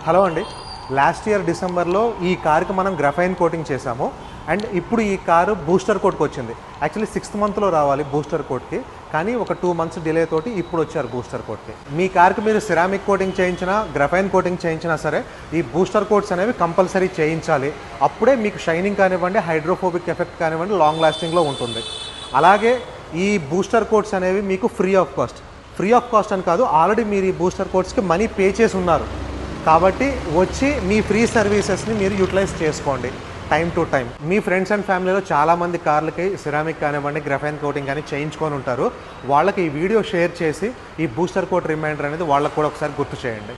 Hello అండి, last year డిసెంబర్లో ఈ కార్కి మనం గ్రఫైన్ కోటింగ్ చేసాము. అండ్ ఇప్పుడు ఈ కారు బూస్టర్ కోట్కి వచ్చింది. యాక్చువల్లీ 6th మంత్లో రావాలి బూస్టర్ కోట్కి, కానీ ఒక 2 months డిలే తోటి ఇప్పుడు వచ్చారు బూస్టర్ కోట్కి. మీ కార్కి మీరు సిరామిక్ కోటింగ్ చేయించినా, గ్రఫైన్ కోటింగ్ చేయించినా సరే ఈ బూస్టర్ కోట్స్ అనేవి కంపల్సరీ చేయించాలి. అప్పుడే మీకు షైనింగ్ కానివ్వండి, హైడ్రోఫోబిక్ ఎఫెక్ట్ కానివ్వండి లాంగ్ లాస్టింగ్లో ఉంటుంది. అలాగే ఈ బూస్టర్ కోట్స్ అనేవి మీకు ఫ్రీ ఆఫ్ కాస్ట్ అని కాదు, ఆల్రెడీ మీరు ఈ బూస్టర్ కోట్స్కి మనీ పే చేసి ఉన్నారు కాబట్టి వచ్చి మీ ఫ్రీ సర్వీసెస్ని మీరు యూటిలైజ్ చేసుకోండి time to time. Me friends and ఫ్యామిలీలో చాలామంది కార్లకి సిరామిక్ కానివ్వండి, గ్రఫైన్ కోటింగ్ కానీ చేయించుకొని ఉంటారు. వాళ్ళకి ఈ వీడియో షేర్ చేసి ఈ బూస్టర్ కోట్ రిమైండర్ అనేది వాళ్ళకి కూడా ఒకసారి గుర్తు చేయండి.